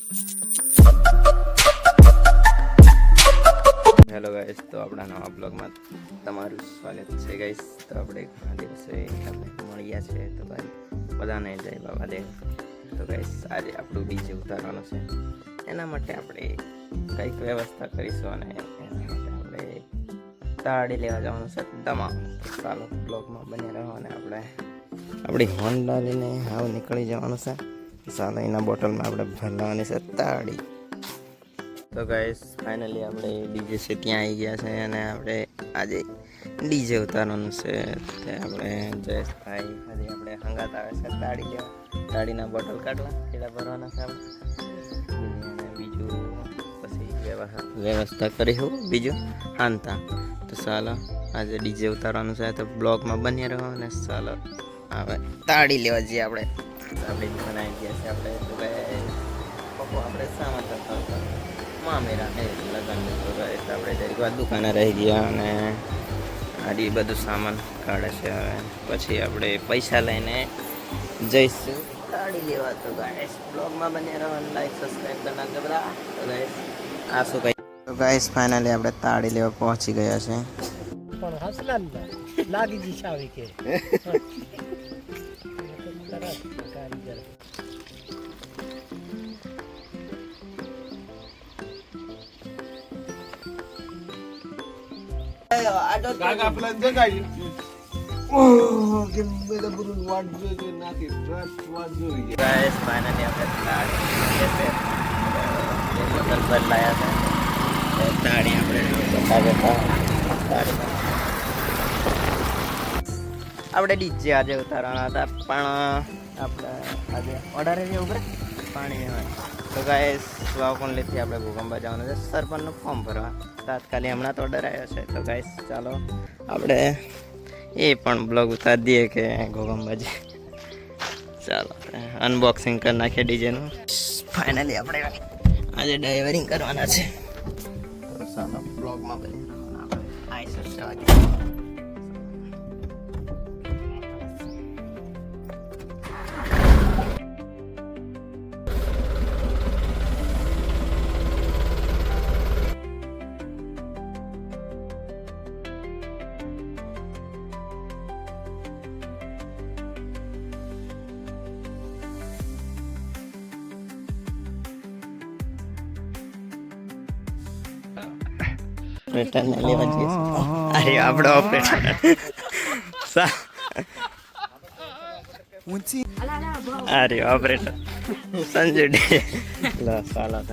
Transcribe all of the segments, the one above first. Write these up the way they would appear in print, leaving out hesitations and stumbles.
Hello guys, તો આપણા નવા બ્લોગમાં તમારું સ્વાગત છે ગાઈસ. તો આપણે ઘણા દિવસે આપણે મળ્યા છે, તો ભાઈ બધાને જય બાબા દેવ. તો ગાઈસ આજે આપણું ડીજે ઉતારવાનું છે, એના માટે આપણે કંઈક વ્યવસ્થા કરીશું અને એના માટે આપણે તાળી લેવા જવાનું છે દમા. તો ચાલો બ્લોગમાં બની રહો અને આપણે આપણી હોન્ડા લઈને હાવ નીકળી જવાનું છે. ચાલો એના બોટલમાં આપણે ભરવાની છે તાળી. તો ગાઈસ ફાઇનલી આપણે ડીજે છે ત્યાં આવી ગયા છે અને આપણે આજે ડીજે ઉતારવાનું છે. તે આપણે જયેશભાઈ હજી આપણે હંગાત આવે છે તાળી લેવા, તાળીના બોટલ કાઢવા એટલા ભરવાના છે આપણે. અને બીજું પછી વ્યવસ્થા કરીશું બીજું હાનતા. તો ચાલો આજે ડીજે ઉતારવાનું છે, તો બ્લોગમાં બન્યા રહો અને ચાલો હવે તાળી લેવા જઈએ. આપણે દુકાન આવી ગયા છે આપણે. તો પપ્પો આપણે સામાન કરતા હતા મામેરા લગન. તો આપણે જરીક વાર દુકાને રહી ગયા અને આડી બધું સામાન કાઢે છે. હવે પછી આપણે પૈસા લઈને જઈશું તાળી લેવા. તો ગાઈસ બ્લોગમાં બન્યા રહો અને લાઈક સબસ્ક્રાઈબ કરી નાખજો બધા. તો ગાઈસ આ શું કહી. તો ગાઈસ ફાઇનલી આપણે તાળી લેવા પહોંચી ગયા છે. પણ હસલા લાગી જી ચાવી કે આપણે ડીજે આજે ઉતારવાના હતા, પણ આપણે આજે ઓર્ડર છે ઉપર પાણી હોય. તો ગાઈસ વાવકોંડલીથી આપણે ભૂકંબા જવાનું છે સરપંચનું ફોર્મ ભરવા. તાત્કાલિક હમણાં તો ઓર્ડર આવ્યો છે. તો ગાઈસ ચાલો આપણે એ પણ બ્લોગ ઉતારી દઈએ કે ગોગંબાજી. ચાલો અનબોક્સિંગ કરી નાખીએ ડીજેનું. ફાઇનલી આપણે આજે ડ્રાઈવરિંગ કરવાના છે. તો ચાલો બ્લોગમાં બની આપણે આવીશું. ઓપરેટરને લેવા જઈએ. અરે આપણો ઓપરેટર અરે ઓપરેટર સંજુ ડે લો સાલા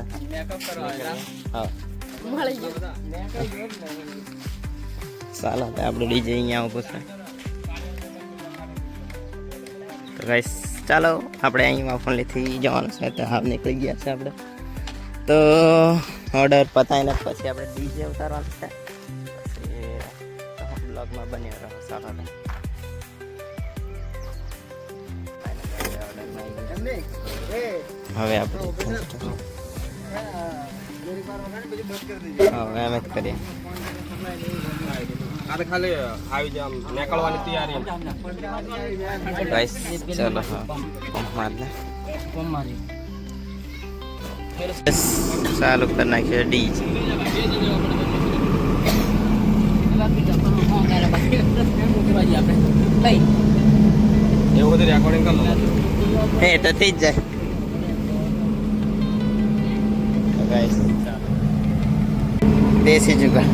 હા સાલા આપણે ડીજે અહીંયા ઉભું છે. તો ગાઈસ ચાલો આપણે અહીં વાફોનલીથી જવાનું છે. તો હાવ નીકળી ગયા છે આપણે. તો ઓર્ડર પતાવીને પછી આપણે ડીજે ઉતારવાનું છે. પછી બ્લોગમાં બન્યા રહો સારા. હવે આપણે એમ જ કરીએ. ખાલી આવી જામ નીકળવાની તૈયારી. ગાઈસ ચલો હા ચાલુ કરી નાખીએ ડીજે. એવું બધું રેકોર્ડિંગ કરી લો. હે તો થઈ જ જાય. ગાઈસ દેશી જુગાડ.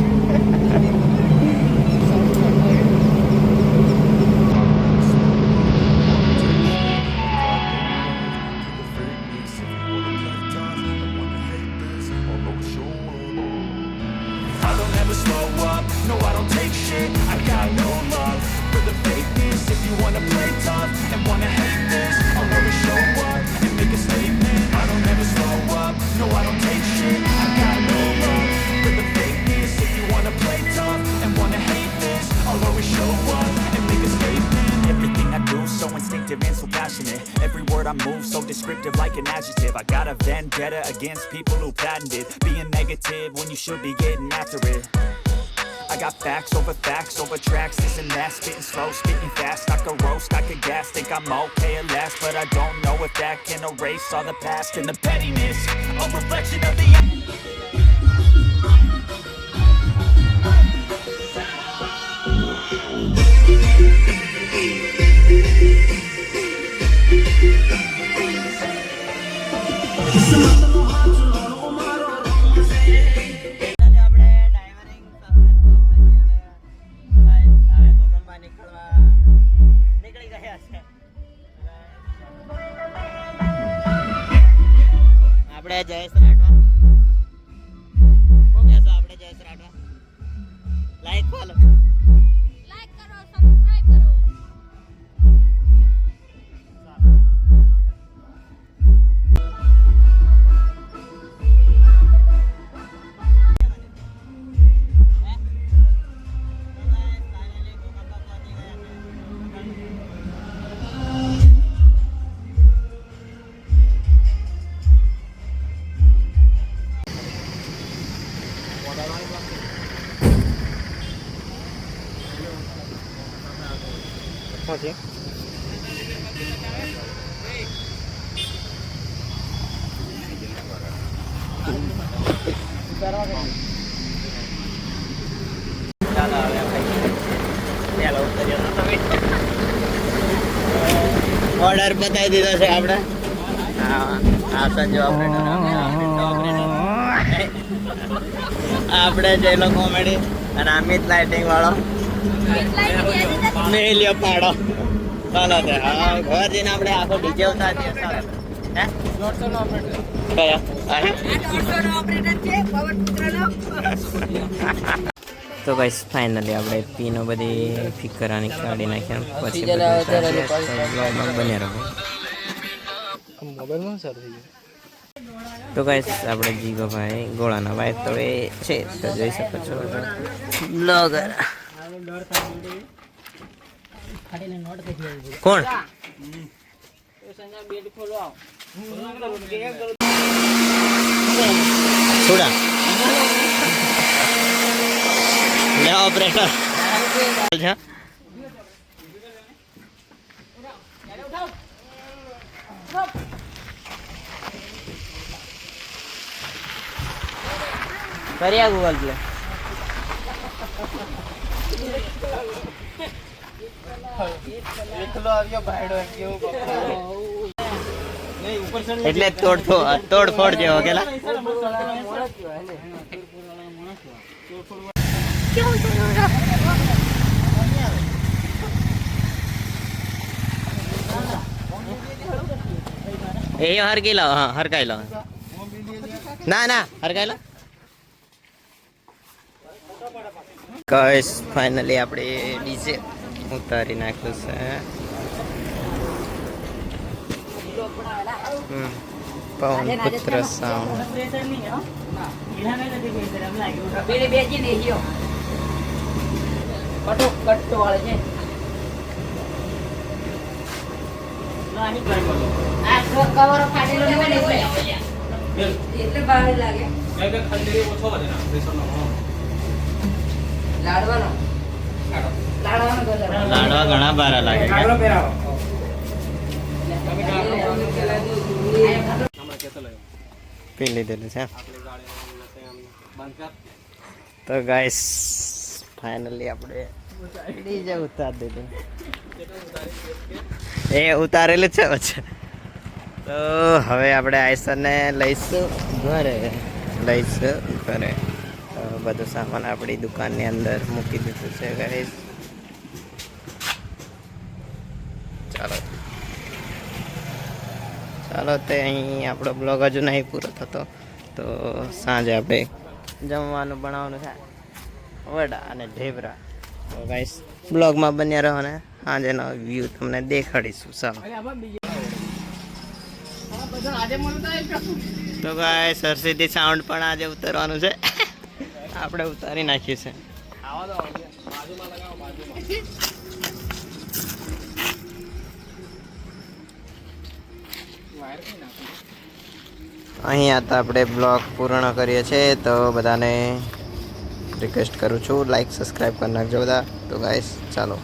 Slow up, no I don't take shit, I got no love for the fakeness. If you wanna play tough and wanna hate this, I'll always show up and make a statement. I don't ever slow up, no I don't take shit, I got no love for the fakeness. If you wanna play tough and wanna hate this, I'll always show up and make a statement. Everything I do so instinctive and so passionate. Every word I move so descriptive like an adjective. I got a vendetta against people who patented being negative when you should be getting after it. I got facts over tracks, this and that, spitting slow, spitting fast. I could roast, I could gas, think I'm okay at last, but I don't know if that can erase all the past and the pettiness, a reflection of the આપણે જયેશ રાઠવા શું કહેશો આપણે Jayesh Rathwa like follow like કરો subscribe કરો શું છે ચાલો હવે ઓર્ડર બતાવી દીધો છે આપણે હા સંજો આપણે જયલો કોમેડી અને અમિત લાઇટિંગ વાળો મેલ્યો પાડો ચાલો તે હા ઘર જઈને આપણે આખો ડીજે ઉતારીએ ચાલો હે તો ગાઈસ ફાઇનલી આપણે પીનો બધી ફિકરાની કાઢી નાખ્યા પછી બ્લોગમાં બને રહો મોબાઈલમાં સારું થઈ ગયું. તો ગાઈસ આપણે જીગોભાઈ ગોળાના વાઈફ તો એ છે તો જોઈ શકો છો બ્લોગર કોણ છોડા લે ઓપરેટર કર્યા ગૂગલ પ્લે એટલે તોડફોડ જેવો કેલા એ હરકી લાવો હા હરકાઈ લાવો ના ના હરકાઈ લાવો ગાઈસ ફાઇનલી આપણે ડીજે ઉતારી નાખ્યું છે પવન પુત્ર સાઉન્ડ લાડવા ઘણા બારા લાગે પી લીધેલું છે તો ગાઈસ ફાઇનલી આપણે ડીજે ઉતાર દીધું એ ઉતારેલું છે પછી તો હવે આપણે આઈસરને લઈશું ઘરે તો બધું સામાન આપણી દુકાનની અંદર મૂકી દીધું છે ગાઈસ ચાલો તે અહીં આપણો બ્લોગ હજુ નહીં પૂરો થતો તો સાંજે આપણે જમવાનું બનાવવાનું છે વડા અને ઢેબરા તો ગાઈસ બ્લોગમાં બન્યા રહો ને સાંજેનો વ્યૂ તમને દેખાડીશું ચાલો તો ગાઈસ હરસિદ્ધિ સાઉન્ડ પણ આજે ઉતારવાનું છે આપણે ઉતારી નાખ્યું છે અહીંયા તો આપણે બ્લોગ પૂર્ણ કરીએ છીએ તો બધાને રિક્વેસ્ટ કરું છું લાઈક સબસ્ક્રાઈબ કરી નાખજો બધા. તો ગાઈસ ચાલો.